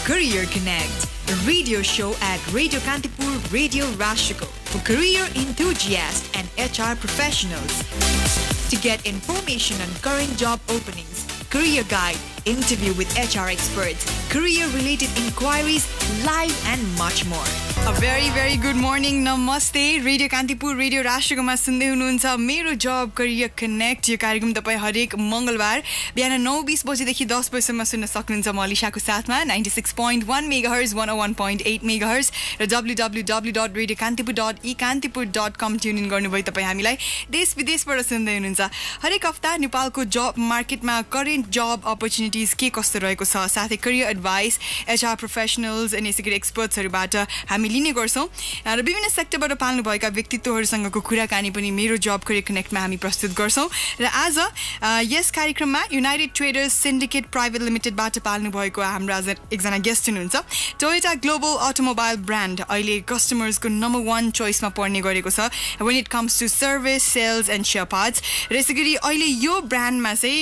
Career Connect, the radio show at Radio Kantipur Radio Rashtrakuta for career enthusiasts and HR professionals. To get information on current job openings, career guide, interview with HR experts, career-related inquiries, live and much more. A very good morning. Namaste. Radio Kantipur Radio Rashtrakuta सुन्दै हुनुहुन्छ मेरो जब career connect यो कार्यक्रम तपाई हरेक मंगलबार बिहान 9:20 बजेदेखि 10 बजेसम्म सुन्न सक्नुहुन्छ म अलिशाको साथमा 96.1 मेगाहर्ज 101.8 मेगाहर्ज र www.radiokantipur.ekantipur.com ट्युन इन गर्नुभयो तपाई हामीलाई देश विदेशबाट सुन्दै हुनुहुन्छ हरेक हप्ता नेपालको जब मार्केटमा करेन्ट जब अपर्चुनिटिज के कस्तो रहेको छ साथै करियर एडभाइस एचआर प्रोफेसनल्स अनि यसैगरी एक्सपर्ट्सहरुबाट हामी लिने गर्छौं र विभिन्न सेक्टरबाट पाल्नु भएका व्यक्तित्वहरुसँगको कुराकानी पनि मेरो जब करियर कनेक्टमा हामी प्रस्तुत गर्छौं र आज यस कार्यक्रममा युनाइटेड ट्रेडर्स सिन्डिकेट प्राइभेट लिमिटेडबाट पाल्नु भएको हाम्रो आज एकजना गेस्ट हुनुहुन्छ टोयोटा ग्लोबल अटोमोबाइल ब्रान्ड अहिले कस्टमर्सको नम्बर 1 चोइसमा पर्ने गरेको छ when it comes to service sales and share parts र यसैगरी अहिले यो ब्रान्डमा चाहिँ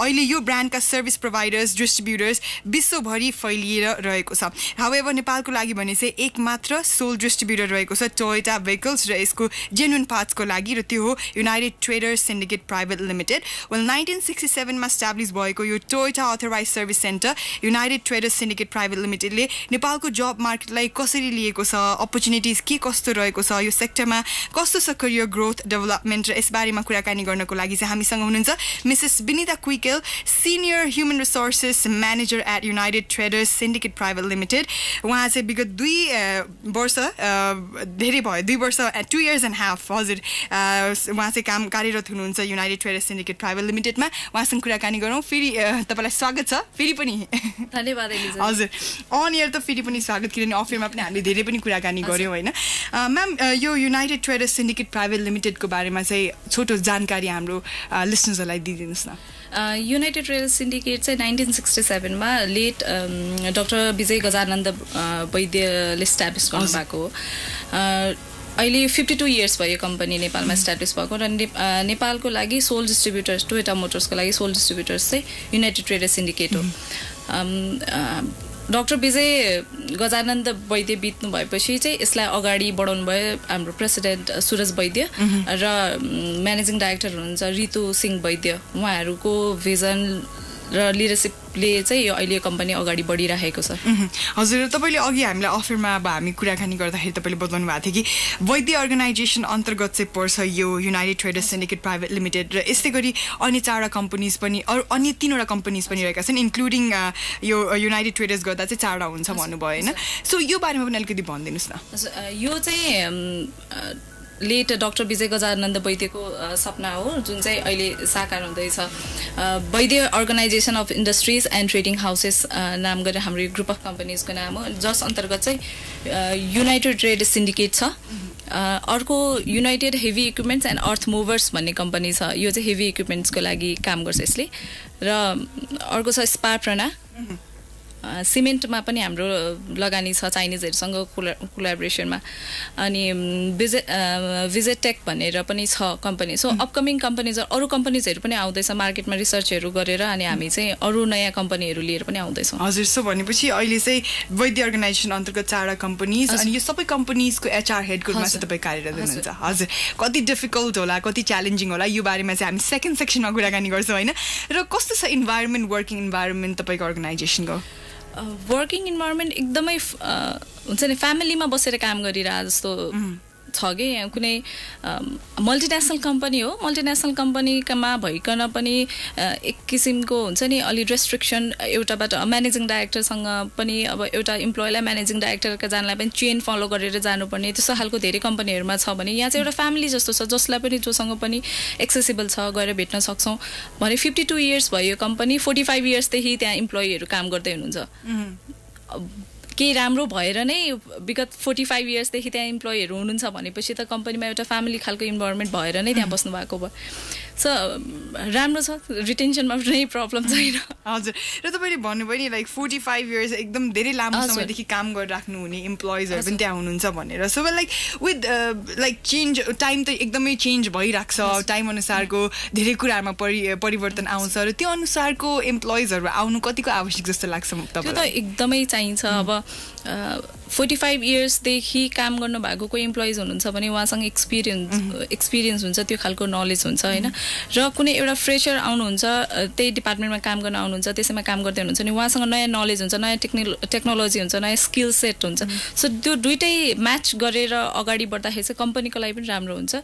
अहिले यो ब्रान्डका सर्भिस प्रोवाइडर्स डिस्ट्रिब्युटर्स विश्वभरि फैलिएर रहेको छ हाउएभर नेपालको लागि भने चाहिँ एक मात्र सोल डिस्ट्रिब्युटर रहेको छ टोयोटा भेहिकल्स र यसको जेन्युइन पार्ट्सको लागि र त्यो हो United traders syndicate private Limited well 1967 मा एस्टाब्लिश भएको यो Toyota authorised service centre United traders syndicate Private लिमिटेडले नेपालको जब मार्केटलाई कसरी लिएको छ अपर्चुनिटिज के कस्तो रहेको छ यो सेक्टरमा कस्तो छ करियर ग्रोथ डेभलपमेन्ट र यसबारेमा कुराकानी गर्नको लागि चाहिँ हामीसँग हुनुहुन्छ Mrs Binita Kwikel senior human resources manager at United traders syndicate private limited उहाँ चाहिँ विगत 2 वर्ष धेरै भयो 2 वर्ष 2 years and half हजुर उहाँ चाहिँ काम कार्यरत हुनुहुन्छ युनाइटेड ट्रेडर्स सिन्डिकेट प्राइभेट लिमिटेडमा उहाँसँग कुराकानी गरौँ फेरि तपाईलाई स्वागत छ फेरि पनि धन्यवाद एलिजा हजुर अन एयर त फेरि पनि स्वागत किनभने अफ एयरमा पनि हामीले धेरै पनि कुराकानी गर्यौं हैन म्याम यो युनाइटेड ट्रेडर्स सिन्डिकेट प्राइभेट लिमिटेडको बारेमा चाहिँ छोटो जानकारी हाम्रो लिसनर्सहरुलाई दिइदिनुस् न युनाइटेड ट्रेडर्स सिन्डिकेट चाहिँ 1967 मा लेट डाक्टर विजय गजानन्द वैद्यले एस्टाब्लिश गर्नुभएको हो अहिले 52 इयर्स भयो कम्पनी नेपालमा एस्टाब्लिश भएको र नेपालको लागि सोल डिस्ट्रिब्युटर्स टोयोटा मोटर्सको लागि सोल डिस्ट्रिब्युटर्स चाहिँ युनाइटेड ट्रेडर्स सिन्डिकेट हो डाक्टर विजय गजानन्द वैद्य बित्नु भएपछि चाहिँ यसलाई अगाडि बढाउनु भयो हाम्रो प्रेसिडेन्ट सुरज वैद्य र म्यानेजिङ डाइरेक्टर हुनुहुन्छ रितु सिंह वैद्य उहाँहरूको भिजन र लिडरशिपले चाहिँ यो अहिले कम्पनी अगाडि बढिरहेको छ हजुर तपाईले अघि हामीलाई अफरमा अब हामी कुराकानी गर्दाखेरि तपाईले बताउनु भएको थियो कि वैद्य अर्गनाइजेसन अन्तर्गत चाहिँ पर्छ यो United traders syndicate private limited र यसै गरी अन्य 4 कम्पनीज पनि अन्य 3 वटा कम्पनीज पनि रहेका छन् इन्क्लुडिङ यो युनाइटेड ट्रेडर्स गर्दा चाहिँ 4 वटा हुन्छ भन्नुभयो हैन सो यो बारेमा पनि अलिकति भनिदिनुस् न यो चाहिँ लेट डाक्टर विजय गजानन्द वैद्यको सपना हो जुन चाहिँ अहिले साकार हुँदैछ Vaidya organisation of industries and trading houses नाम गरेर हाम्रो ग्रुप अफ कम्पनीजको नाम हो जस अन्तर्गत चाहिँ युनाइटेड ट्रेड सिन्डिकेट छ अर्को United heavy equipments and earth movers भन्ने कम्पनी छ यो चाहिँ हेभी इक्विपमेन्ट्सको लागि काम गर्छ यसले र अर्को छ स्पा प्रणा सिमेन्टमा पनि हाम्रो लगानी छ चाइनिजहरुसँग कोलाबोरेसनमा अनि विजिट टेक भनेर पनि छ कम्पनी सो अपकमिङ कम्पनीज अरु कम्पनीजहरु पनि आउँदैछ मार्केटमा रिसर्चहरु गरेर अनि हामी चाहिँ अरु नयाँ कम्पनीहरु लिएर पनि आउँदैछौं हजुर सो भनेपछि अहिले चाहिँ वैद्य अर्गनाइजेसन अन्तर्गत 4 कम्पनीज अनि यो सबै कम्पनीजको एचआर हेडकोमा चाहिँ तपाई कार्यरत हुनुहुन्छ हजुर कति डिफिकल्ट होला कति च्यालेन्जिङ होला यो बारेमा चाहिँ हामी सेकेन्ड सेक्सनमा कुराकानी गर्छौं हैन र कस्तो छ इन्भाइरोमेन्ट वर्किङ इन्भाइरोमेन्ट तपाईको अर्गनाइजेसनको वर्किङ इन्भाइरोमेन्ट एकदमै हुन्छ नि फ्यामिलीमा बसेर काम गरिरा जस्तो छ के कुनै मल्टिनेसनल कम्पनी हो मल्टिनेसनल कम्पनीमा भइकन पनि एक किसिमको हुन्छ नि अलि रेस्ट्रिक्सन एउटाबाट म्यानेजिङ डाइरेक्टरसँग पनि अब एउटा इम्प्लोइलाई म्यानेजिङ डाइरेक्टरका जानलाई पनि चेन फलो गरेर जानुपर्ने त्यस्तो खालको धेरै कम्पनीहरुमा छ भने यहाँ चाहिँ एउटा फ्यामिली जस्तो छ जसलाई पनि जोसँग पनि एक्सेसिबल छ गएर भेट्न सक्छौं भने 52 इयर्स भयो कम्पनी 45 इयर्स देखि त्यहाँ इम्प्लोइहरु काम गर्दै हुनुहुन्छ के राम्रो भएर नै विगत 45 इयर्स देखि त्यहाँ इम्प्लोइहरु हुनुहुन्छ भनेपछि त कम्पनीमा एउटा फ्यामिली खालको इन्भाइरोमेन्ट भएर नै त्यहाँ बस्नु भएको भयो सो राम्रो छ, रिटेन्सनमा पनि प्रब्लम छैन। हजुर, र तपाईँले भन्नुभयो नि लाइक 45 इयर्स एकदम धेरै लामो समयदेखि काम गरिराख्नु हुने इम्प्लोइजहरू पनि त्यहाँ हुनुहुन्छ भनेर। So like with like change, time त एकदमै चेन्ज भइरहेको छ, टाइम अनुसारको धेरै कुरामा परिवर्तन आउँछ, र त्यो अनुसारको इम्प्लोइजहरू आउनु कतिको आवश्यक जस्तो लाग्छ तपाईँलाई? त्यो त एकदमै चाहिन्छ। अब 45 इयर्सदेखि काम गर्नु भएको कोही इम्प्लोइज हुनुहुन्छ भने उहाँसँग एक्सपिरियन्स हुन्छ, त्यो खालको नलेज हुन्छ होइन। र कुनै एउटा फ्रेसर आउनुहुन्छ, त्यही डिपार्टमेन्टमा काम गर्न आउनुहुन्छ, त्यसैमा काम गर्दै हुनुहुन्छ नि, उहाँसँग नयाँ नलेज हुन्छ, नयाँ टेक्नोलोजी हुन्छ, नयाँ स्किल सेट हुन्छ। सो त्यो दुइटै म्याच गरेर अगाडि बढ्दाखेरि चाहिँ कम्पनीको लागि पनि राम्रो हुन्छ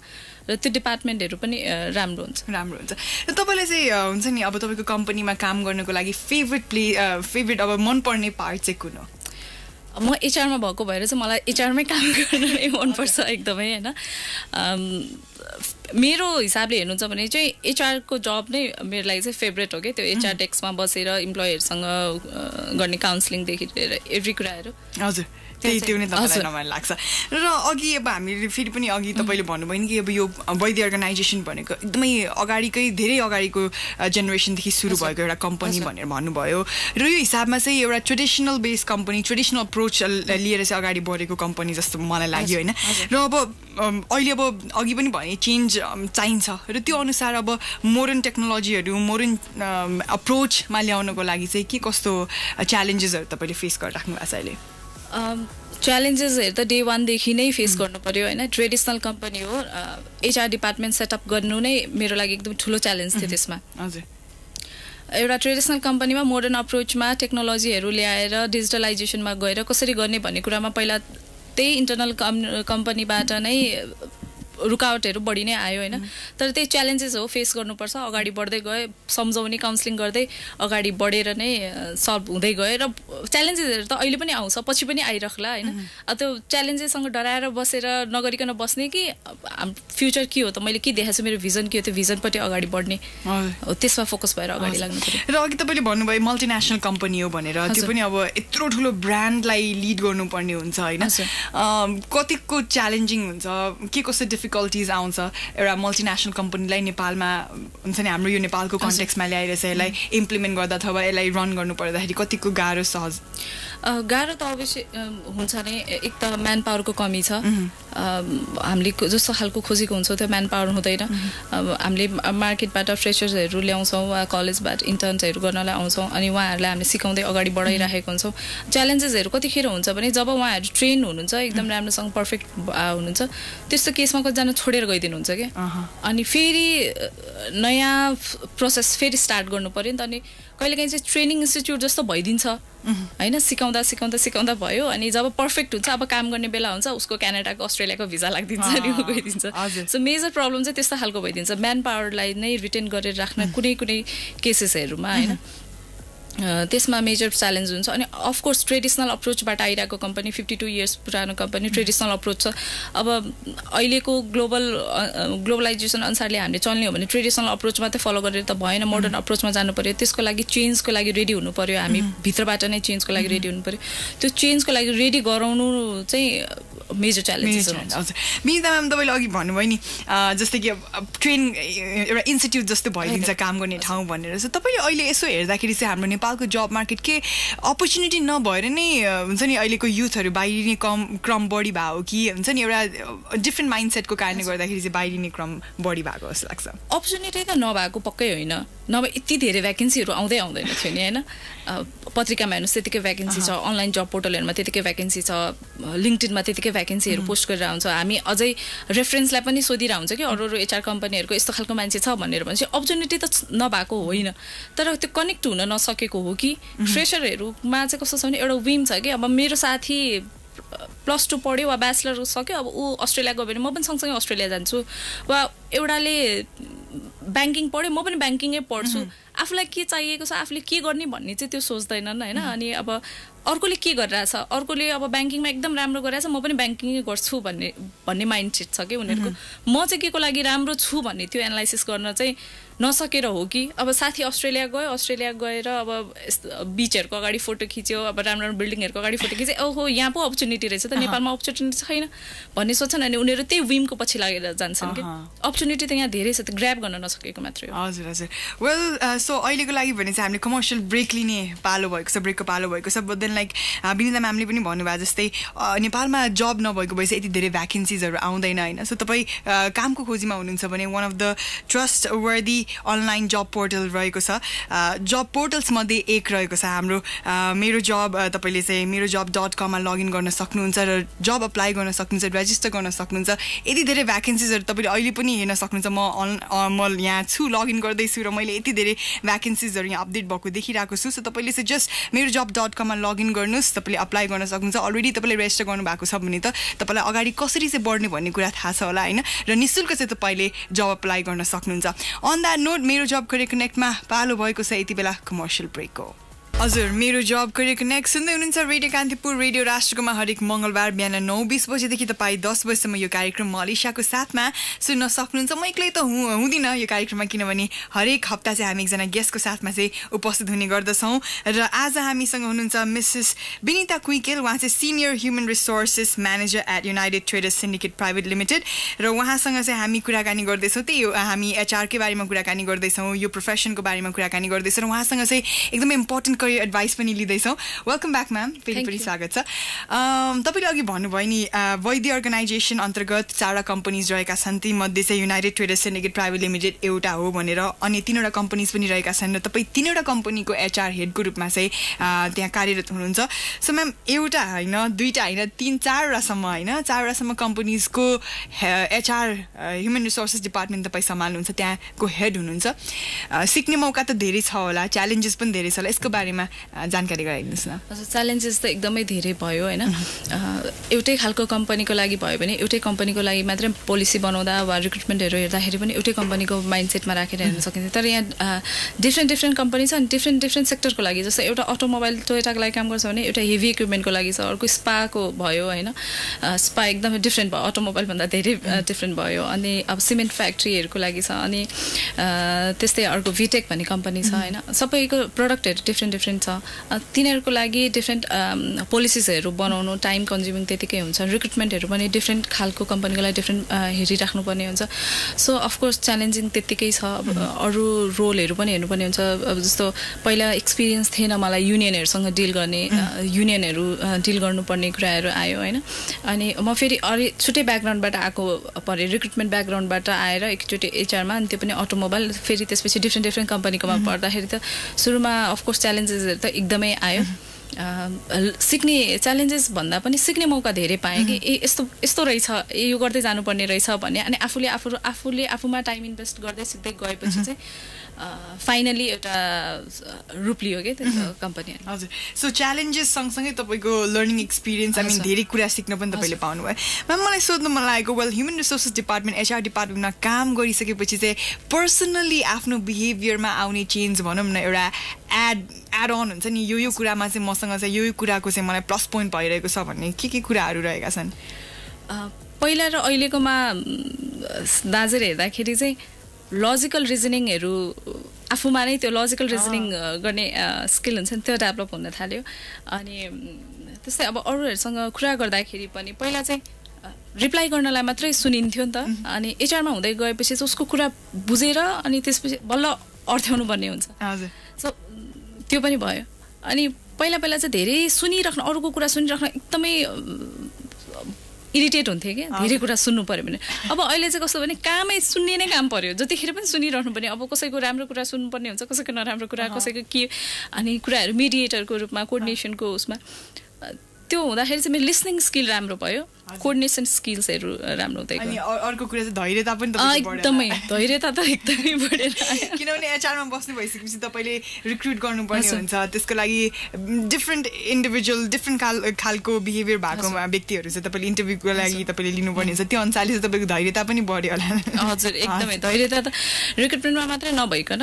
र त्यो डिपार्टमेन्टहरू पनि राम्रो हुन्छ। र तपाईँलाई चाहिँ हुन्छ नि अब तपाईँको कम्पनीमा काम गर्नको लागि फेभरेट अब मनपर्ने पार्ट चाहिँ कुन हो? म एचआरमा भएको भएर चाहिँ मलाई एचआरमै काम गर्न नै मनपर्छ एकदमै होइन। मेरो हिसाबले हेर्नुहुन्छ भने चाहिँ एचआरको जब नै मेरो लागि चाहिँ फेभरेट हो क्या। त्यो एचआर डेस्कमा बसेर इम्प्लोयरसँग गर्ने काउन्सिलिङदेखि लिएर एभ्री कुराहरू। हजुर, त्यो नै तपाईँलाई रमाइलो लाग्छ। र अघि अब हामीले फेरि पनि अघि तपाईँले भन्नुभयो नि कि अब यो वैद्य अर्गनाइजेसन भनेको एकदमै धेरै अगाडिको जेनेरेसनदेखि सुरु भएको एउटा कम्पनी भनेर भन्नुभयो, र यो हिसाबमा चाहिँ एउटा traditional base company, traditional approach लिएर चाहिँ अगाडि बढेको कम्पनी जस्तो मलाई लाग्यो होइन। र अब अहिले अब अघि पनि भने चेन्ज चाहिन्छ, र त्यो अनुसार अब मोडर्न टेक्नोलोजीहरू, मोडर्न अप्रोचमा ल्याउनको लागि चाहिँ के कस्तो च्यालेन्जेसहरू तपाईँले फेस गरिराख्नु भएको छ अहिले? च्यालेन्जेसहरू त डे 1 देखि नै फेस गर्नु पर्यो होइन। ट्रेडिसनल कम्पनी हो, एचआर डिपार्टमेन्ट सेटअप गर्नु नै मेरो लागि एकदम ठुलो च्यालेन्ज थियो त्यसमा। हजुर, एउटा ट्रेडिसनल कम्पनीमा मोडर्न अप्रोचमा टेक्नोलोजीहरू ल्याएर डिजिटलाइजेसनमा गएर कसरी गर्ने भन्ने कुरामा पहिला त्यही इन्टरनल कम्पनीबाट नै रुकावटहरू बढी नै आयो होइन। तर त्यही च्यालेन्जेस हो, फेस गर्नुपर्छ। अगाडि बढ्दै गए, सम्झाउने काउन्सिलिङ गर्दै अगाडि बढेर नै सल्भ हुँदै गयो। र च्यालेन्जेसहरू त अहिले पनि आउँछ, पछि पनि आइरहला होइन। त्यो च्यालेन्जेससँग डराएर बसेर नगरिकन बस्ने कि फ्युचर के हो त, मैले के देखाएको छु, मेरो भिजन के हो, त्यो भिजनपट्टि अगाडि बढ्ने, त्यसमा फोकस भएर अगाडि लाग्नु पर्यो। र अघि तपाईँले भन्नुभयो मल्टिनेसनल कम्पनी हो भनेर, त्यो पनि अब यत्रो ठुलो ब्रान्डलाई लिड गर्नुपर्ने हुन्छ होइन। कतिको च्यालेन्जिङ हुन्छ, के कस्तो डिफिकल्टिज आउँछ एउटा मल्टिनेसनल कम्पनीलाई नेपालमा हुन्छ नि, हाम्रो यो नेपालको कन्टेक्समा ल्याएर चाहिँ यसलाई इम्प्लिमेन्ट गर्दा अथवा यसलाई रन गर्नु पर्दाखेरि कतिको गाह्रो सहज? गाह्रो त अवश्य हुन्छ नै। एक त म्यान पावरको कमी छ, हामीले जस्तो खालको खोजेको हुन्छ त्यो म्यान पावर हुँदैन। हामीले मार्केटबाट फ्रेसर्सहरू ल्याउँछौँ, कलेजबाट इन्टर्न्सहरू गर्नलाई आउँछौँ, अनि उहाँहरूलाई हामीले सिकाउँदै अगाडि बढाइरहेको हुन्छौँ। च्यालेन्जेसहरू कतिखेर हुन्छ भने जब उहाँहरू ट्रेन हुनुहुन्छ, एकदम राम्रोसँग पर्फेक्ट हुनुहुन्छ, त्यस्तो केसमा कतिजना छोडेर गइदिनुहुन्छ क्या। अनि फेरि नयाँ प्रोसेस फेरि स्टार्ट गर्नु पऱ्यो नि त। अनि कहिलेकाहीँ चाहिँ ट्रेनिङ इन्स्टिट्युट जस्तो भइदिन्छ होइन, सिकाउँदा भयो। अनि जब पर्फेक्ट हुन्छ, अब काम गर्ने बेला हुन्छ, उसको क्यानाडाको अस्ट्रेलियाको भिजा लाग्दिन्छ अनि ऊ गइदिन्छ। सो मेजर प्रब्लम चाहिँ त्यस्तो खालको भइदिन्छ। म्यान पावरलाई नै रिटेन गरेर राख्न कुनै केसेसहरूमा होइन, त्यसमा मेजर च्यालेन्ज हुन्छ। अनि अफकोर्स ट्रेडिसनल अप्रोचबाट आइरहेको कम्पनी, 52 इयर्स पुरानो कम्पनी, ट्रेडिसनल अप्रोच छ। अब अहिलेको ग्लोबलाइजेसन अनुसारले हामीले चल्ने हो भने ट्रेडिसनल अप्रोच मात्रै फलो गरेर त भएन, मोडर्न अप्रोचमा जानु पर्यो। त्यसको लागि चेन्जको लागि रेडी हुनु पर्यो, हामी भित्रबाट नै चेन्जको लागि रेडी हुनु पर्यो। त्यो चेन्जको लागि रेडी गराउनु चाहिँ मेजर च्यालेन्जेस हुन्छ। हजुर, मिता म्याम तपाईँले अघि भन्नुभयो नि जस्तै कि ट्रेन एउटा इन्स्टिट्युट जस्तो भइदिन्छ काम गर्ने ठाउँ भनेर। सो तपाईँले अहिले यसो हेर्दाखेरि चाहिँ हाम्रो नेपालको जब मार्केट के अपर्च्युनिटी नभएर नै हुन्छ नि अहिलेको युथहरू बाहिरिने क्रम बढी भयो कि हुन्छ नि एउटा डिफ्रेन्ट माइन्डसेटको कारणले गर्दाखेरि चाहिँ बाहिरिने क्रम बढी भएको जस्तो लाग्छ? अपर्च्युनिटी त नभएको पक्कै होइन, नभए यति धेरै भ्याकेन्सीहरू आउँदैन थियो नि होइन। पत्रिकामा हेर्नुहोस् त्यतिकै भ्याकेन्सी छ, अनलाइन जब पोर्टलहरूमा त्यतिकै भ्याकेन्सी छ, लिङ्क्डइनमा त्यतिकै भ्याकेन्सीहरू पोस्ट गरेर आउँछ। हामी अझै रेफरेन्सलाई पनि सोधिरहेको हुन्छ कि अरू एचआर कम्पनीहरूको यस्तो खालको मान्छे छ भनेर भनेपछि अपर्च्युनिटी त नभएको होइन, तर त्यो कनेक्ट हुन नसकेको हो कि। फ्रेसरहरूमा चाहिँ कस्तो छ भने एउटा विम छ कि अब मेरो साथी +2 पढ्यो वा ब्याचलर सक्यो, अब ऊ अस्ट्रेलिया गयो भने म पनि सँगसँगै अस्ट्रेलिया जान्छु, वा एउटाले ब्याङ्किङ पढ्यो म पनि ब्याङ्किङै पढ्छु। आफूलाई के चाहिएको छ आफूले के गर्ने भन्ने चाहिँ त्यो सोच्दैनन् हैन अनि अब अर्कोले के गरिरहेछ अर्कोले अब ब्याङ्किङमा एकदम राम्रो गरिरहेछ म पनि ब्याङ्किङै गर्छु भन्ने माइन्डसेट छ कि उनीहरूको म चाहिँ के को लागि राम्रो छु भन्ने त्यो एनालाइसिस गर्न चाहिँ नसकेर हो कि अब साथी अस्ट्रेलिया गएर अब बिचहरूको अगाडि फोटो खिच्यो अब राम्रो राम्रो बिल्डिङहरूको अगाडि फोटो खिच्यो ओहो यहाँ पो अपर्च्युनिटी रहेछ त नेपालमा अपर्च्युनिटी छैन भन्ने सोच्छन् अनि उनीहरू त्यही विमको पछि लागेर जान्छन् कि अपर्च्युनिटी त यहाँ धेरै छ त ग्र्याब गर्न नसकेको मात्रै हो हजुर हजुर वेल सो अहिलेको लागि भने चाहिँ हामीले कमर्सियल ब्रेक लिने पालो भएको छ ब्रेकको पालो भएको छ बट देन लाइक विनिता म्यामले पनि भन्नुभयो जस्तै नेपालमा जब नभएको भएपछि यति धेरै भ्याकेन्सिजहरू आउँदैन होइन सो तपाईँ कामको खोजीमा हुनुहुन्छ भने वान अफ द ट्रस्ट वर्दी अनलाइन जब पोर्टल रहेको छ जब पोर्टल्समध्ये एक रहेको छ हाम्रो मेरो जब तपाईँले चाहिँ मेरो job.com लगइन गर्न सक्नुहुन्छ र जब अप्लाई गर्न सक्नुहुन्छ रेजिस्टर गर्न सक्नुहुन्छ यति धेरै भ्याकेन्सिजहरू तपाईँले अहिले पनि हेर्न सक्नुहुन्छ म यहाँ छु लगइन गर्दैछु र मैले यति धेरै भ्याकेन्सिजहरू यहाँ अपडेट भएको देखिरहेको छु सो तपाईँले चाहिँ जस्ट मेरो job.com लगइन गर्नुहोस् तपाईँले अप्लाई गर्न सक्नुहुन्छ अलरेडी तपाईँले रेजिस्टर गर्नुभएको छ भने त तपाईँलाई अगाडि कसरी चाहिँ बढ्ने भन्ने कुरा थाहा छ होला होइन र निःशुल्क चाहिँ तपाईँले जब अप्लाई गर्न सक्नुहुन्छ अन द्याट नोट मेरो जब करियर कनेक्टमा पालो भएको छ यति बेला कमर्सियल ब्रेकको हजुर मेरो जब करियर कनेक्ट सुन्दै हुनुहुन्छ रेडियो कान्तिपुर रेडियो राष्ट्रकोमा हरेक मङ्गलबार बिहान 9:20 बजेदेखि तपाईँ 10 बजेसम्म यो कार्यक्रम मलिसाको साथमा सुन्न सक्नुहुन्छ म एक्लै त हुँदिनँ यो कार्यक्रममा किनभने हरेक हप्ता चाहिँ हामी एकजना गेस्टको साथमा चाहिँ उपस्थित हुने गर्दछौँ र आज हामीसँग हुनुहुन्छ मिसेस विनिता कुइकेल उहाँ चाहिँ senior human resources manager at United traders syndicate private limited र उहाँसँग चाहिँ हामी कुराकानी गर्दैछौँ त्यही हामी एचआरकै बारेमा कुराकानी गर्दैछौँ यो प्रोफेसनको बारेमा कुराकानी गर्दैछौँ र उहाँसँग चाहिँ एकदमै इम्पोर्टेन्ट करियर एडभाइस पनि लिँदैछौँ वेलकम ब्याक म्याम फेरि पनि स्वागत छ तपाईँले अघि भन्नुभयो नि वैद्य अर्गनाइजेसन अन्तर्गत 4 कम्पनीज रहेका छन् तीमध्ये चाहिँ United traders syndicate private limited एउटा हो भनेर अनि 3वटा कम्पनीज पनि रहेका छन् र तपाईँ 3वटा कम्पनीको एचआर हेडको रूपमा चाहिँ त्यहाँ कार्यरत हुनुहुन्छ सो म्याम एउटा होइन 2टा होइन 3-4वटासम्म होइन 4वटासम्म कम्पनीजको एचआर ह्युमन रिसोर्सेस डिपार्टमेन्ट तपाईँ सम्हाल्नुहुन्छ त्यहाँको हेड हुनुहुन्छ सिक्ने मौका त धेरै छ होला च्यालेन्जेस पनि धेरै छ होला यसको बारेमा जानकारी गराइदिनुहोस् न हजुर च्यालेन्जेस त एकदमै धेरै भयो होइन एउटै खालको कम्पनीको लागि भयो भने एउटै कम्पनीको लागि मात्रै पोलिसी बनाउँदा वा रिक्रुटमेन्टहरू हेर्दाखेरि पनि एउटै कम्पनीको माइन्डसेटमा राखेर हेर्न सकिन्छ तर यहाँ डिफ्रेन्ट कम्पनी छ अनि डिफ्रेन्ट सेक्टरको लागि जस्तै एउटा अटोमोबाइल टोयोटाको लागि काम गर्छ भने एउटा हेभी इक्विपमेन्टको लागि छ अर्को स्पाको भयो होइन स्पा एकदमै डिफ्रेन्ट भयो अटोमोबाइलभन्दा धेरै डिफ्रेन्ट भयो अनि अब सिमेन्ट फ्याक्ट्रीहरूको लागि छ अनि त्यस्तै अर्को भिटेक भन्ने कम्पनी छ होइन सबैको प्रडक्टहरू डिफ्रेन्ट छ तिनीहरूको लागि डिफ्रेन्ट पोलिसिसहरू बनाउनु टाइम कन्ज्युमिङ त्यतिकै हुन्छ रिक्रुटमेन्टहरू पनि डिफ्रेन्ट खालको कम्पनीको लागि डिफ्रेन्ट हेरिराख्नुपर्ने हुन्छ सो अफकोर्स च्यालेन्जिङ त्यत्तिकै छ अब अरू रोलहरू पनि हेर्नुपर्ने हुन्छ अब जस्तो पहिला एक्सपिरियन्स थिएन मलाई युनियनहरूसँग डिल गर्ने युनियनहरू डिल गर्नुपर्ने कुराहरू आयो होइन अनि म फेरि छुट्टै ब्याकग्राउन्डबाट आएको परे रिक्रुटमेन्ट ब्याकग्राउन्डबाट आएर एकचोटि एचआरमा अनि त्यो पनि अटोमोबाइल फेरि त्यसपछि डिफ्रेन्ट कम्पनीकोमा पर्दाखेरि त सुरुमा अफकोर्स च्यालेन्जेसहरू त एकदमै आयो सिक्ने च्यालेन्जेस भन्दा पनि सिक्ने मौका धेरै पाएँ कि यस्तो रहेछ यो गर्दै जानुपर्ने रहेछ भन्ने अनि आफूले आफूमा टाइम इन्भेस्ट गर्दै सिक्दै गएपछि चाहिँ फाइनली एउटा रूप लियो कि त्यो कम्पनी हजुर सो च्यालेन्जेस सँगसँगै तपाईँको लर्निङ एक्सपिरियन्स आई मिन धेरै कुरा सिक्न पनि तपाईँले पाउनुभयो म्याम मलाई सोध्नु मन लागेको well human resources department HR डिपार्टमेन्टमा काम गरिसकेपछि चाहिँ पर्सनली आफ्नो बिहेभियरमा आउने चेन्ज भनौँ न एउटा एड अन हुन्छ नि यो कुरामा चाहिँ मसँग चाहिँ यो कुराको चाहिँ मलाई प्लस पोइन्ट भइरहेको छ भन्ने के कुराहरू रहेका छन् पहिला र अहिलेकोमा दाजेर हेर्दाखेरि चाहिँ लजिकल रिजनिङहरू आफूमा नै त्यो लजिकल रिजनिङ गर्ने स्किल हुन्छ नि त्यो डेभलप हुन थाल्यो अनि त्यस्तै अब अरूहरूसँग कुरा गर्दाखेरि पनि पहिला चाहिँ रिप्लाई गर्नलाई मात्रै सुनिन्थ्यो नि त अनि एचआरमा हुँदै गएपछि चाहिँ उसको कुरा बुझेर अनि त्यसपछि बल्ल अर्थ्याउनु पर्ने हुन्छ हजुर सो त्यो पनि भयो अनि पहिला चाहिँ धेरै सुनिराख्नु अरूको कुरा सुनिराख्नु एकदमै इरिटेट हुन्थ्यो कि धेरै कुरा सुन्नु पर्यो भने अब अहिले चाहिँ कस्तो भने कामै सुन्ने नै काम पर्यो जतिखेर पनि सुनिरहनु पर्ने अब कसैको राम्रो कुरा सुन्नुपर्ने हुन्छ कसैको नराम्रो कुरा कसैको के अनि कुराहरू मिडिएटरको रूपमा कोअर्डिनेसनको उसमा त्यो हुँदाखेरि चाहिँ मेरो लिसनिङ स्किल राम्रो भयो कोअर्डिनेसन स्किल्सहरू राम्रो हुँदै अनि अर्को कुरा चाहिँ धैर्यता पनि तपाईँको बढेर एकदमै धैर्यता त एकदमै बढेर किनभने एचआरमा बस्नु भइसकेपछि तपाईँले रिक्रुट गर्नुपर्ने हुन्छ त्यसको लागि डिफ्रेन्ट इन्डिभिजुअल डिफ्रेन्ट खालको बिहेभियर भएको व्यक्तिहरू चाहिँ तपाईँले इन्टरभ्यूको लागि तपाईँले लिनुपर्ने हुन्छ त्यो अनुसारले चाहिँ तपाईँको धैर्यता पनि बढ्यो होला हजुर एकदमै धैर्यता त रिक्रुटमेन्टमा मात्रै नभइकन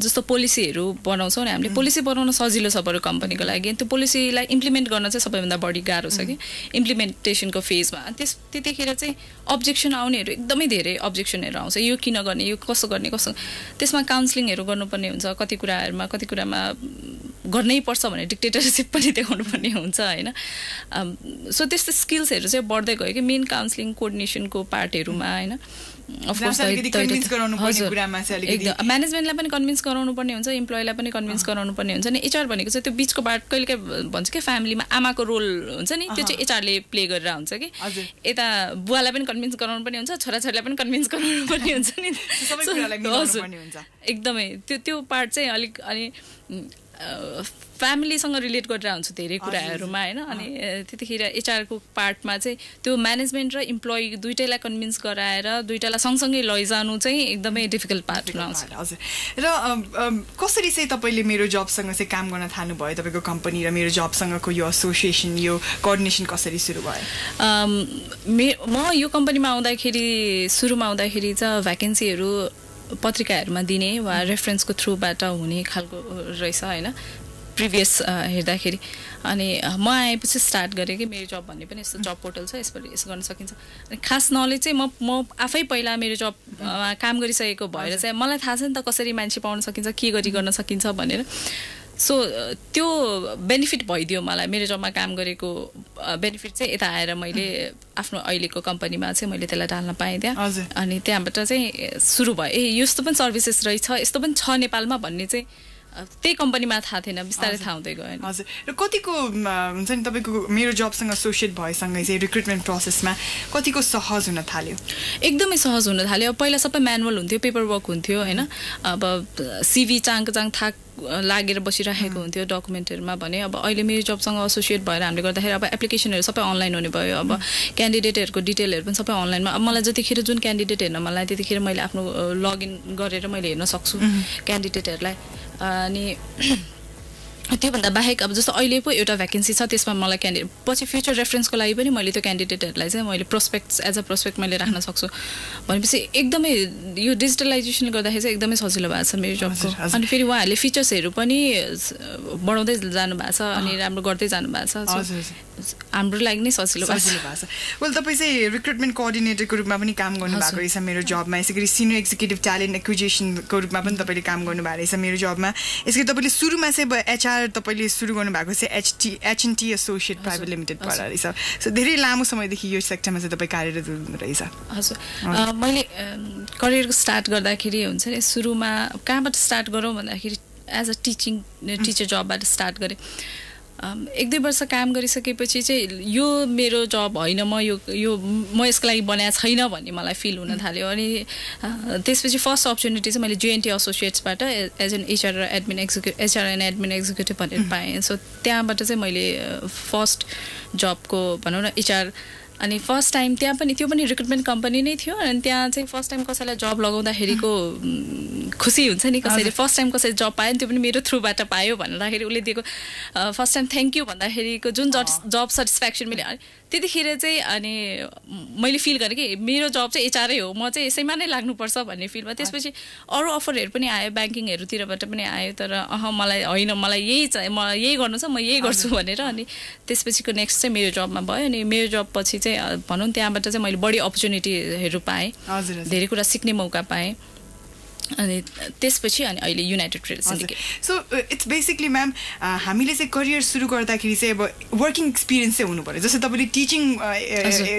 जस्तो पोलिसीहरू बनाउँछौँ नि हामीले पोलिसी बनाउन सजिलो छ बरु कम्पनीको लागि त्यो पोलिसीलाई इम्प्लिमेन्ट गर्न चाहिँ सबैभन्दा बढी गाह्रो छ कि इम्प्लिमेन्टेसनको फेजमा त्यतिखेर चाहिँ अब्जेक्सन आउनेहरू एकदमै धेरै अब्जेक्सनहरू आउँछ यो किन गर्ने यो कसो गर्ने कसो त्यसमा काउन्सिलिङहरू गर्नुपर्ने हुन्छ कति कुरामा गर्नै पर्छ भने डिक्टेटरसिप पनि देखाउनु पर्ने हुन्छ होइन सो त्यस्तो स्किल्सहरू चाहिँ बढ्दै गयो कि मेन काउन्सिलिङ कोअर्डिनेसनको पार्टहरूमा होइन म्यानेजमेन्टलाई पनि कन्भिन्स गराउनु पर्ने हुन्छ इम्प्लोइलाई पनि कन्भिन्स गराउनु पर्ने हुन्छ नि एचआर भनेको चाहिँ त्यो बिचको बात कहिले भन्छ कि फ्यामिलीमा आमाको रोल हुन्छ नि त्यो चाहिँ एचआरले प्ले गरेर हुन्छ कि यता बुवालाई पनि कन्भिन्स गराउनु पर्ने हुन्छ छोराछोरीलाई पनि कन्भिन्स गराउनु पर्ने हुन्छ नि हजुर एकदमै त्यो पार्ट चाहिँ अलिक अनि फ्यामिलीसँग रिलेट गरेर हुन्छ धेरै कुराहरूमा होइन अनि त्यतिखेर एचआरको पार्टमा चाहिँ त्यो म्यानेजमेन्ट र इम्प्लोइ दुइटैलाई कन्भिन्स गराएर दुइटालाई सँगसँगै लैजानु चाहिँ एकदमै डिफिकल्ट पार्टमा आउँछ हजुर र कसरी चाहिँ तपाईँले मेरो जबसँग चाहिँ काम गर्न थाल्नुभयो तपाईँको कम्पनी र मेरो जबसँगको यो एसोसिएसन यो कोअर्डिनेसन कसरी सुरु भयो म यो कम्पनीमा सुरुमा आउँदाखेरि चाहिँ भ्याकेन्सीहरू पत्रिकाहरूमा दिने वा रेफरेन्सको थ्रुबाट हुने खालको रहेछ होइन प्रिभियस हेर्दाखेरि अनि म आएपछि स्टार्ट गरेँ कि मेरो जब भन्ने पनि यस्तो जब पोर्टल छ यसबाट यसो गर्न सकिन्छ अनि खास नलेज चाहिँ म आफै पहिला मेरो जब काम गरिसकेको भएर चाहिँ मलाई थाहा छ नि त कसरी मान्छे पाउन सकिन्छ के गरी गर्न सकिन्छ भनेर सो त्यो बेनिफिट भइदियो मलाई मेरो जबमा काम गरेको बेनिफिट चाहिँ यता आएर मैले आफ्नो अहिलेको कम्पनीमा चाहिँ मैले त्यसलाई डाल्न पाएँ त्यहाँ अनि त्यहाँबाट चाहिँ सुरु भयो यस्तो पनि सर्भिसेस रहेछ यस्तो पनि छ नेपालमा भन्ने चाहिँ त्यही कम्पनीमा थाहा थिएन बिस्तारै थाहा हुँदै गयो हजुर र कतिको हुन्छ नि तपाईँको मेरो जबसँग एसोसिएट भएसँगै चाहिँ रिक्रुटमेन्ट प्रोसेसमा कतिको सहज हुन थाल्यो एकदमै सहज हुन थाल्यो पहिला सबै म्यानुअल हुन्थ्यो पेपर वर्क हुन्थ्यो होइन अब सिभी चाङ थाक लागेर बसिराखेको हुन्थ्यो डकुमेन्टहरूमा भने अब अहिले मेरो जबसँग एसोसिएट भएर हामीले गर्दाखेरि अब एप्लिकेसनहरू सबै अनलाइन हुने भयो अब क्यान्डिडेटहरूको डिटेलहरू पनि सबै अनलाइनमा अब मलाई जतिखेर जुन क्यान्डिडेट हेर्न मलाई त्यतिखेर मैले आफ्नो लगइन गरेर मैले हेर्न सक्छु क्यान्डिडेटहरूलाई अनि त्योभन्दा बाहेक अब जस्तो अहिले पो एउटा भ्याकेन्सी छ त्यसमा मलाई क्यान्डिडेट पछि फ्युचर रेफरेन्सको लागि पनि मैले त्यो क्यान्डिडेटहरूलाई चाहिँ मैले एज अ प्रोस्पेक्ट मैले राख्न सक्छु भनेपछि एकदमै यो डिजिटलाइजेसनले गर्दाखेरि चाहिँ एकदमै सजिलो भएको छ मेरो जबको अनि फेरि उहाँहरूले फिचर्सहरू पनि बढाउँदै जानु भएको छ अनि राम्रो गर्दै जानु भएको छ हाम्रो लागि नै सजिलो भएको छ वेल तपाईँ चाहिँ रिक्रुटमेन्ट कोअर्डिनेटरको रूपमा पनि काम गर्नुभएको रहेछ मेरो जबमा यसै गरी सिनियर एक्जिक्युटिभ ट्यालेन्ट एक्विजिसनको रूपमा पनि तपाईँले काम गर्नुभएको रहेछ मेरो जबमा यसै गरी तपाईँले सुरुमा चाहिँ एचआर तपाईँले सुरु गर्नुभएको चाहिँ एचएनटी एसोसिएट प्राइभेट लिमिटेडबाट रहेछ सो धेरै लामो समयदेखि यो सेक्टरमा चाहिँ तपाईँ कार्यरत हुनु रहेछ हजुर मैले करियरको स्टार्ट गर्दाखेरि हुन्छ नि सुरुमा कहाँबाट स्टार्ट गरौँ भन्दाखेरि एज अ टिचर जबबाट स्टार्ट गरेँ 1-2 वर्ष काम गरिसकेपछि चाहिँ यो मेरो जब होइन म यसको लागि बनाएको छैन भन्ने मलाई फिल हुन थाल्यो अनि त्यसपछि फर्स्ट अपर्च्युनिटी चाहिँ मैले जेएनटी एसोसिएट्सबाट as an HR and admin executive भनेर पाएँ सो त्यहाँबाट चाहिँ मैले फर्स्ट जबको भनौँ न एचआर अनि फर्स्ट टाइम त्यहाँ पनि त्यो पनि रिक्रुटमेन्ट कम्पनी नै थियो अनि त्यहाँ चाहिँ फर्स्ट टाइम कसैलाई जब लगाउँदाखेरिको खुसी हुन्छ नि कसैले फर्स्ट टाइम कसैले जब पायो त्यो पनि मेरो थ्रुबाट पायो भन्दाखेरि उसले दिएको फर्स्ट टाइम थ्याङ्क यू भन्दाखेरिको जुन जब सेटिस्फ्याक्सन मैले त्यतिखेर चाहिँ अनि मैले फिल गरेँ कि मेरो जब चाहिँ एचआरै हो म चाहिँ यसैमा नै लाग्नुपर्छ भन्ने फिलमा त्यसपछि अरू अफरहरू पनि आयो ब्याङ्किङहरूतिरबाट पनि आयो तर मलाई होइन मलाई यही गर्नु छ म यही गर्छु भनेर अनि त्यसपछिको नेक्स्ट चाहिँ मेरो जबमा भयो अनि मेरो जब पछि चाहिँ भनौँ त्यहाँबाट चाहिँ मैले बढी अपर्च्युनिटीहरू पाएँ धेरै कुरा सिक्ने मौका पाएँ अनि त्यसपछि अनि अहिले United trade syndicate so it's basically ma'am हामीले चाहिँ करियर सुरु गर्दाखेरि चाहिँ अब वर्किङ एक्सपिरियन्स चाहिँ हुनु पऱ्यो जस्तै तपाईँले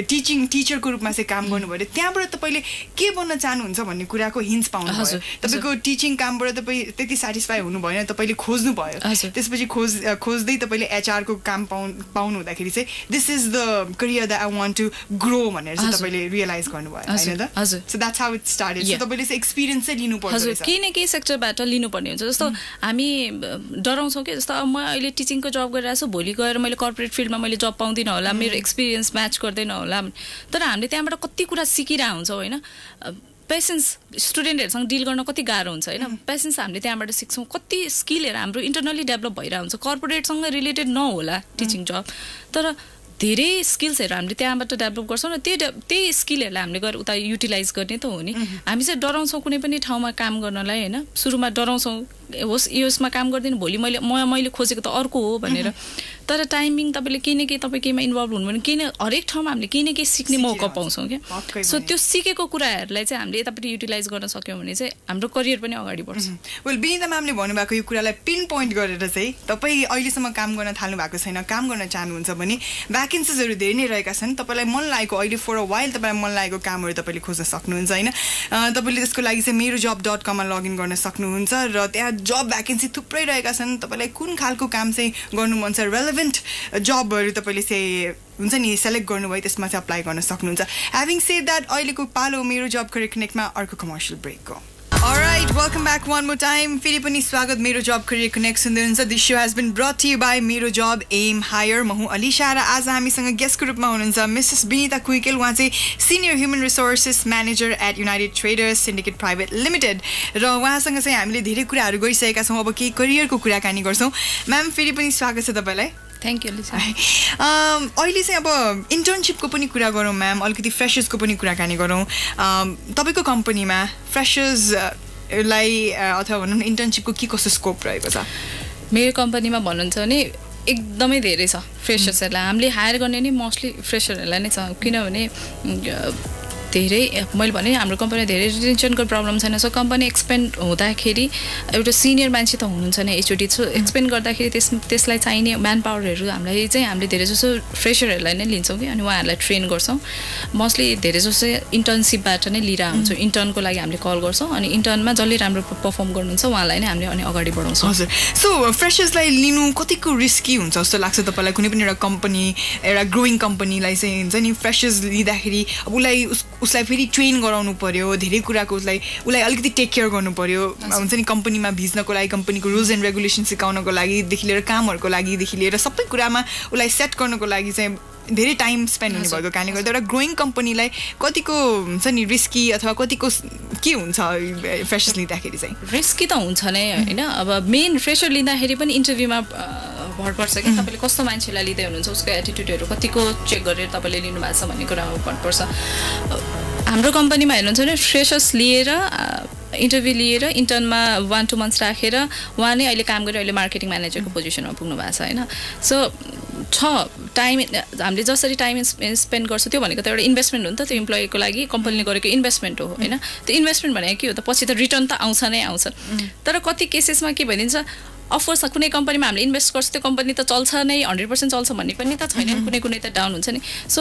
टिचरको रूपमा चाहिँ काम गर्नुभयो त्यहाँबाट तपाईँले के बन्न चाहनुहुन्छ भन्ने कुराको हिन्ट्स पाउनुभयो तपाईँको टिचिङ कामबाट तपाईँ त्यति सेटिस्फाई हुनु भएन तपाईँले खोज्नु भयो त्यसपछि खोज्दै तपाईँले एचआरको काम पाउनु हुँदाखेरि चाहिँ this is the career that I want to grow भनेर चाहिँ तपाईँले रियलाइज गर्नुभयो होइन त so that's how it started so तपाईँले चाहिँ एक्सपिरियन्स चाहिँ लिनु लिनुपर्छ हजुर केही न केही सेक्टरबाट लिनुपर्ने हुन्छ जस्तो हामी डराउँछौँ कि जस्तो म अहिले टिचिङको जब गरिरहेको छु भोलि गएर मैले कर्पोरेट फिल्डमा मैले जब पाउँदिनँ होला मेरो एक्सपिरियन्स म्याच गर्दैन होला तर हामीले त्यहाँबाट कति कुरा सिकिरहेको हुन्छौँ होइन पेसेन्स स्टुडेन्टहरूसँग डिल गर्न कति गाह्रो हुन्छ होइन पेसेन्स हामीले त्यहाँबाट सिक्छौँ कति स्किलहरू हाम्रो इन्टरनली डेभलप भइरहेको हुन्छ कर्पोरेटसँग रिलेटेड नहोला टिचिङ जब तर धेरै स्किल्सहरू हामीले त्यहाँबाट डेभलप गर्छौँ र त्यही स्किलहरूलाई हामीले गएर उता युटिलाइज गर्ने त हो नि हामी चाहिँ डराउँछौँ कुनै पनि ठाउँमा काम गर्नलाई होइन सुरुमा डराउँछौँ होस् यसमा काम गर्दिनँ भोलि मैले खोजेको त अर्को हो भनेर तर टाइमिङ तपाईँले केही न केही तपाईँ केहीमा इन्भल्भ हुनु भने केही न हरेक ठाउँमा हामीले केही न केही सिक्ने मौका पाउँछौँ क्या सो त्यो सिकेको कुराहरूलाई चाहिँ हामीले यतापट्टि युटिलाइज गर्न सक्यौँ भने चाहिँ हाम्रो करियर पनि अगाडि बढ्छ वेल विनिता म्यामले भन्नुभएको यो कुरालाई पिन पोइन्ट गरेर चाहिँ तपाईँ अहिलेसम्म काम गर्न थाल्नु भएको छैन काम गर्न चाहनुहुन्छ भने भ्याकेन्सिजहरू धेरै नै रहेका छन् तपाईँलाई मन लागेको अहिले फर अ वाइल तपाईँलाई मन लागेको कामहरू तपाईँले खोज्न सक्नुहुन्छ होइन तपाईँले त्यसको लागि चाहिँ मेरो जब .com मा लगइन गर्न सक्नुहुन्छ र त्यहाँ जब भ्याकेन्सी थुप्रै रहेका छन् तपाईँलाई कुन खालको काम चाहिँ गर्नु मन छ रेलेभेन्ट जबहरू तपाईँले चाहिँ हुन्छ नि सेलेक्ट गर्नुभयो त्यसमा चाहिँ अप्लाई गर्न सक्नुहुन्छ ह्याभिङ सेड द्याट अहिलेको पालो मेरो जब करियर कनेक्टमा अर्को commercial ब्रेकको Alright, welcome back one more time. फेरि पनि स्वागत मेरो जब करियर कनेक्ट सुन्दै हुनुहुन्छ this show has been brought to you by Merojob am higher म हुँ अलिशा र आज हामीसँग गेस्टको रूपमा हुनुहुन्छ मिसेस विनिता कुइकेल उहाँ चाहिँ senior human resources manager at United traders syndicate private limited र उहाँसँग चाहिँ हामीले धेरै कुराहरू गरिसकेका छौँ अब केही करियरको कुराकानी गर्छौँ म्याम फेरि पनि स्वागत छ तपाईँलाई थ्याङ्क यू लिसा अहिले चाहिँ अब इन्टर्नसिपको पनि कुरा गरौँ म्याम अलिकति फ्रेसर्सको पनि कुराकानी गरौँ तपाईँको कम्पनीमा फ्रेसर्सलाई अथवा भनौँ न इन्टर्नसिपको के कस्तो स्कोप रहेको छ मेरो कम्पनीमा भन्नुहुन्छ भने एकदमै धेरै छ फ्रेसर्सहरूलाई हामीले हायर गर्ने नि मोस्टली फ्रेसरहरूलाई नै छ किनभने धेरै मैले भने हाम्रो कम्पनीमा धेरै रिटेन्सनको प्रब्लम छैन सो कम्पनी एक्सपेन्ड हुँदाखेरि एउटा सिनियर मान्छे त हुनुहुन्छ नि एचओडी सो एक्सपेन्ड गर्दाखेरि त्यसलाई चाहिने म्यान पावरहरू हामीले चाहिँ हामीले धेरै जसो फ्रेसरहरूलाई नै लिन्छौँ कि अनि उहाँहरूलाई ट्रेन गर्छौँ मोस्टली धेरै जसो इन्टर्नसिपबाट नै लिएर आउँछौँ इन्टर्नको लागि हामीले कल गर्छौँ अनि इन्टर्नमा जसले राम्रो पर्फर्म गर्नुहुन्छ उहाँलाई नै हामीले अनि अगाडि बढाउँछौँ हजुर सो फ्रेसर्सलाई लिनु कतिको रिस्की हुन्छ जस्तो लाग्छ तपाईँलाई कुनै पनि एउटा कम्पनी एउटा ग्रोइङ कम्पनीलाई चाहिँ हुन्छ नि फ्रेसर्स लिँदाखेरि अब उसलाई फेरि ट्रेन गराउनु पर्यो धेरै कुराको उसलाई अलिकति टेक केयर गर्नु पर्यो हुन्छ नि कम्पनीमा भिज्नको लागि कम्पनीको रुल्स एन्ड रेगुलेसन सिकाउनको लागिदेखि लिएर कामहरूको लागिदेखि लिएर सबै कुरामा उसलाई सेट गर्नको लागि चाहिँ धेरै टाइम स्पेन्ड हुने भएको कारणले गर्दा एउटा ग्रोइङ कम्पनीलाई कतिको हुन्छ नि रिस्की अथवा कतिको के हुन्छ फ्रेसर्स लिँदाखेरि चाहिँ रिस्की त हुन्छ नै होइन अब मेन फ्रेसर लिँदाखेरि पनि इन्टरभ्यूमा भर पर्छ कि तपाईँले कस्तो मान्छेलाई लिँदै हुनुहुन्छ उसको एटिट्युडहरू कतिको चेक गरेर तपाईँले लिनुभएको छ भन्ने कुरा भर पर्छ हाम्रो कम्पनीमा हेर्नुहुन्छ भने फ्रेसर्स लिएर इन्टरभ्यू लिएर इन्टर्नमा 1-2 मन्थ्स राखेर उहाँ नै अहिले काम गरेर अहिले मार्केटिङ म्यानेजरको पोजिसनमा पुग्नु भएको छ होइन सो टाइम हामीले जसरी टाइम स्पेन्ड गर्छौँ त्यो भनेको त एउटा इन्भेस्टमेन्ट हो नि त त्यो इम्प्लोइको लागि कम्पनीले गरेको इन्भेस्टमेन्ट हो होइन त्यो इन्भेस्टमेन्ट भनेको के हो त पछि त रिटर्न त आउँछ नै आउँछ तर कति केसेसमा के भइदिन्छ अफकोर्स कुनै कम्पनीमा हामीले इन्भेस्ट गर्छ त्यो कम्पनी त चल्छ नै 100% चल्छ भन्ने पनि त छैन कुनै त डाउन हुन्छ नि सो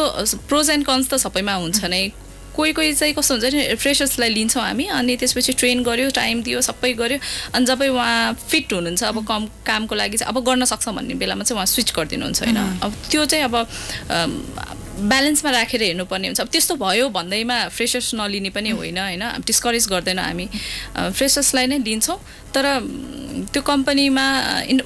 प्रोज एन्ड कन्स त सबैमा हुन्छ नै कोही चाहिँ कस्तो हुन्छ नि फ्रेसर्सलाई लिन्छौँ हामी अनि त्यसपछि ट्रेन गर्यो टाइम दियो सबै गर्यो अनि जब उहाँ फिट हुनुहुन्छ अब कामको लागि चाहिँ अब गर्न सक्छ भन्ने बेलामा चाहिँ उहाँ स्विच गरिदिनुहुन्छ होइन अब त्यो चाहिँ अब ब्यालेन्समा राखेर हेर्नुपर्ने हुन्छ अब त्यस्तो भयो भन्दैमा फ्रेसर्स नलिने पनि होइन होइन डिस्करेज गर्दैन हामी फ्रेसर्सलाई नै लिन्छौँ तर त्यो कम्पनीमा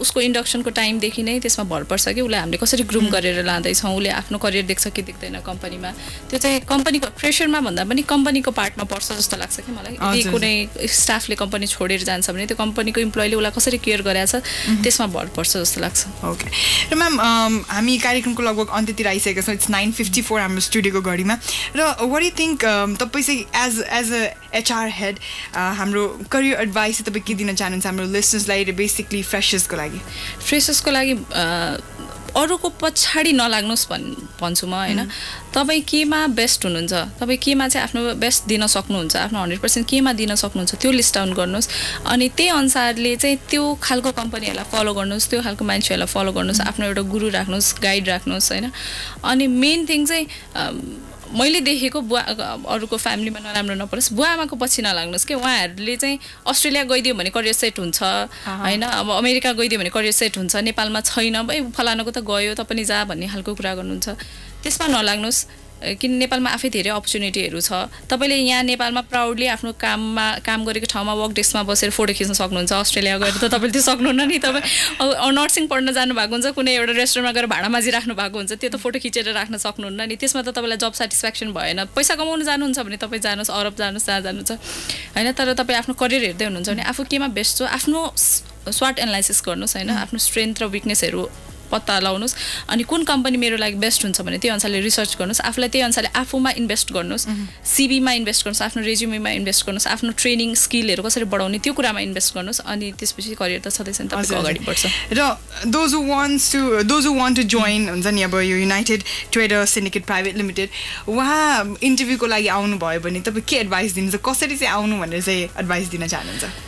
उसको इन्डक्सनको टाइमदेखि नै त्यसमा भर पर्छ कि उसलाई हामीले कसरी ग्रुम गरेर लाँदैछौँ उसले आफ्नो करियर देख्छ कि देख्दैन कम्पनीमा त्यो चाहिँ कम्पनीको प्रेसरमा भन्दा पनि कम्पनीको पार्टमा पर्छ जस्तो लाग्छ कि मलाई यदि कुनै स्टाफले कम्पनी छोडेर जान्छ भने त्यो कम्पनीको इम्प्लोइले उसलाई कसरी केयर गरेछ त्यसमा भर पर्छ जस्तो लाग्छ ओके र म्याम हामी कार्यक्रमको लगभग अन्त्यतिर आइसकेका छौँ इट्स 9:54 हाम्रो स्टुडियोको घडीमा र वाट यु थिङ्क तपाईँ चाहिँ एज अ एचआर हेड हाम्रो करियर एडभाइस तपाईँ के दिन चाहनुहुन्छ हाम्रो लिसनर्सलाई र बेसिकली फ्रेसर्सको लागि अरूको पछाडि नलाग्नुहोस् भन्छु म होइन तपाईँ केमा बेस्ट हुनुहुन्छ तपाईँ केमा चाहिँ आफ्नो बेस्ट दिन सक्नुहुन्छ आफ्नो 100% केमा दिन सक्नुहुन्छ त्यो लिस्ट डाउन गर्नुहोस् अनि त्यही अनुसारले चाहिँ त्यो खालको कम्पनीहरूलाई फलो गर्नुहोस् त्यो खालको मान्छेहरूलाई फलो गर्नुहोस् आफ्नो एउटा गुरु राख्नुहोस् गाइड राख्नुहोस् होइन अनि मेन थिङ चाहिँ मैले देखेको बुवा अरूको फ्यामिलीमा नराम्रो नपरोस् बुवा आमाको पछि नलाग्नुहोस् कि उहाँहरूले चाहिँ अस्ट्रेलिया गइदियो भने करियर सेट हुन्छ होइन अब अमेरिका गइदियो भने करियर सेट हुन्छ नेपालमा छैन भाइ फलानाको त गयो त पनि जा भन्ने खालको कुरा गर्नुहुन्छ त्यसमा नलाग्नुहोस् किन नेपालमा आफै धेरै अपर्च्युनिटीहरू छ तपाईँले यहाँ नेपालमा प्राउडली आफ्नो काम गरेको ठाउँमा वर्क डेस्कमा बसेर फोटो खिच्न सक्नुहुन्छ अस्ट्रेलिया गएर त तपाईँले त्यो सक्नुहुन्न नि तपाईँ नर्सिङ पढ्न जानुभएको हुन्छ कुनै एउटा रेस्टुरेन्टमा गएर भाँडा माझी राख्नु भएको हुन्छ त्यो त फोटो खिचेर राख्न सक्नुहुन्न नि त्यसमा त तपाईँलाई जब सेटिस्फ्याक्सन भएन पैसा कमाउनु जानुहुन्छ भने तपाईँ जानुहोस् अरब जानुहोस् जहाँ जानुहुन्छ होइन तर तपाईँ आफ्नो करियर हेर्दै हुनुहुन्छ भने आफू केमा बेस्ट छ आफ्नो स्वाट एनालाइसिस गर्नुहोस् होइन आफ्नो स्ट्रेन्थ र विकनेसहरू पत्ता लगाउनुहोस् अनि कुन कम्पनी मेरो लागि बेस्ट हुन्छ भने त्यो अनुसारले रिसर्च गर्नुहोस् आफूलाई त्यही अनुसारले आफूमा इन्भेस्ट गर्नुहोस् सिभीमा इन्भेस्ट गर्नुहोस् आफ्नो रेज्युमेमा इन्भेस्ट गर्नुहोस् आफ्नो ट्रेनिङ स्किलहरू कसरी बढाउने त्यो कुरामा इन्भेस्ट गर्नुहोस् अनि त्यसपछि करियर त छँदैछ नि तपाईँको अगाडि बढ्छ र those who want to join हुन्छ नि अब यो united trader syndicate private limited उहाँ इन्टरभ्यूको लागि आउनुभयो भने तपाईँ के एडभाइस दिनुहुन्छ कसरी चाहिँ आउनु भनेर चाहिँ एडभाइस दिन चाहनुहुन्छ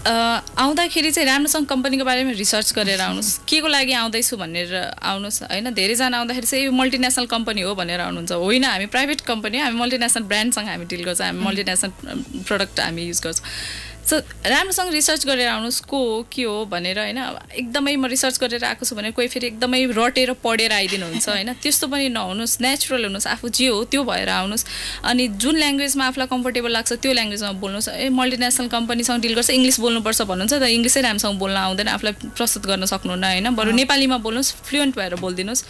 आउँदाखेरि चाहिँ राम्रोसँग कम्पनीको बारेमा रिसर्च गरेर आउनुहोस् के को लागि आउँदैछु भनेर आउनुहोस् होइन धेरैजना आउँदाखेरि चाहिँ यो मल्टिनेसनल कम्पनी हो भनेर आउनुहुन्छ होइन हामी प्राइभेट कम्पनी हामी मल्टिनेसनल ब्रान्डसँग हामी डिल गर्छौँ हामी मल्टिनेसनल प्रडक्ट हामी युज गर्छौँ सो राम्रोसँग रिसर्च गरेर आउनुहोस् को हो के हो भनेर होइन एकदमै म रिसर्च गरेर आएको छु भने कोही फेरि एकदमै रटेर पढेर आइदिनुहुन्छ होइन त्यस्तो पनि नहुनुहोस् नेचुरल हुनुहोस् आफू जे हो त्यो भएर आउनुहोस् अनि जुन ल्याङ्ग्वेजमा आफूलाई कम्फर्टेबल लाग्छ त्यो ल्याङ्ग्वेजमा बोल्नुहोस् मल्टिनेसनल कम्पनीसँग डिल गर्छ इङ्ग्लिस बोल्नुपर्छ भन्नुहुन्छ त इङ्ग्लिसै राम्रोसँग बोल्न आउँदैन आफूलाई प्रस्तुत गर्न सक्नुहुन्न होइन बरु नेपालीमा बोल्नुहोस् फ्लुएन्ट भएर बोलिदिनुहोस्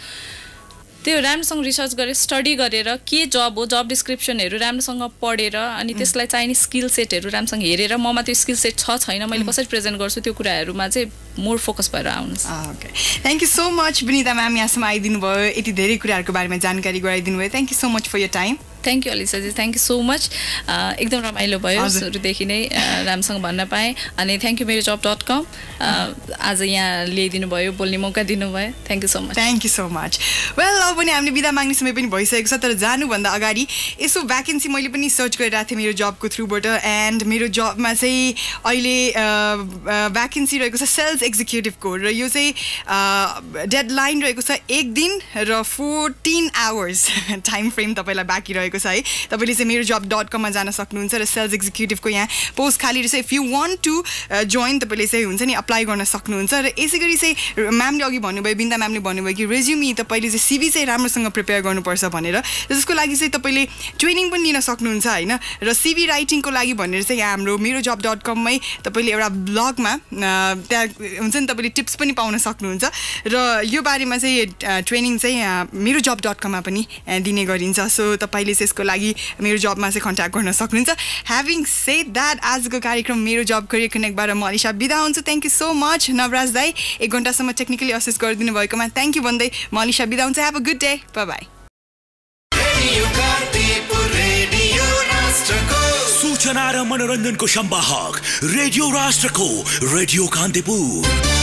त्यो राम्रोसँग रिसर्च गरेर स्टडी गरेर के जब हो जब डिस्क्रिप्सनहरू राम्रोसँग पढेर अनि त्यसलाई चाहिने स्किल सेटहरू राम्रोसँग हेरेर ममा त्यो स्किल सेट छ छैन मैले कसरी प्रेजेन्ट गर्छु त्यो कुराहरूमा चाहिँ मोर फोकस भएर आउनुहोस् okay thank you so much Vinita ma'am यहाँसम्म आइदिनु भयो यति धेरै कुराहरूको बारेमा जानकारी गराइदिनु भयो thank you so much for your time thank you अलिसाजी थ्याङ्क यू सो मच एकदम रमाइलो भयो सुरुदेखि नै राम्रोसँग भन्न पाएँ अनि थ्याङ्क यू मेरो जब.com आज यहाँ ल्याइदिनु भयो बोल्ने मौका दिनुभयो thank you so much thank you so much well अब पनि हामीले बिदा माग्ने समय पनि भइसकेको छ तर जानुभन्दा अगाडि यसो भ्याकेन्सी मैले पनि सर्च गरिरहेको थिएँ मेरो जबको थ्रुबाट एन्ड मेरो जबमा चाहिँ अहिले भ्याकेन्सी रहेको छ सेल्स एक्जिक्युटिभको र यो चाहिँ डेडलाइन रहेको छ 1 दिन र 14 आवर्स टाइम फ्रेम तपाईँलाई बाँकी रहेको छ है तपाईँले चाहिँ मेरो जब.com मा जान सक्नुहुन्छ र सेल्स एक्जिक्युटिभको यहाँ पोस्ट खाली रहेछ if you want to join तपाईँले चाहिँ हुन्छ नि अप्लाई गर्न सक्नुहुन्छ र यसै गरी चाहिँ म्यामले अघि भन्नुभयो बिन्दा म्यामले भन्नुभयो कि रेज्युमी तपाईँले चाहिँ सिभी चाहिँ राम्रोसँग प्रिपेयर गर्नुपर्छ भनेर जसको लागि चाहिँ तपाईँले ट्रेनिङ पनि लिन सक्नुहुन्छ होइन र सिभी राइटिङको लागि भनेर चाहिँ यहाँ हाम्रो मेरो जब.com मै तपाईँले एउटा ब्लगमा त्यहाँ हुन्छ नि तपाईँले टिप्स पनि पाउन सक्नुहुन्छ र यो बारेमा चाहिँ ट्रेनिङ चाहिँ मेरो जब.com मा पनि दिने गरिन्छ सो तपाईँले यसको लागि मेरो जबमा चाहिँ कन्ट्याक्ट गर्न सक्नुहुन्छ ह्याभिङ सेड द्याट आजको कार्यक्रम मेरो जब करियर कनेक्टबाट म अलिसा बिदा हुन्छु thank you so much Navraj दाई 1 घन्टासम्म टेक्निकली असिस्ट गरिदिनु भएकोमा थ्याङ्क यू भन्दै म अलिसा बिदा हुन्छु have a good day by by सूचना र मनोरञ्जनको सम्वाहक रेडियो राष्ट्रको रेडियो कान्तिपुर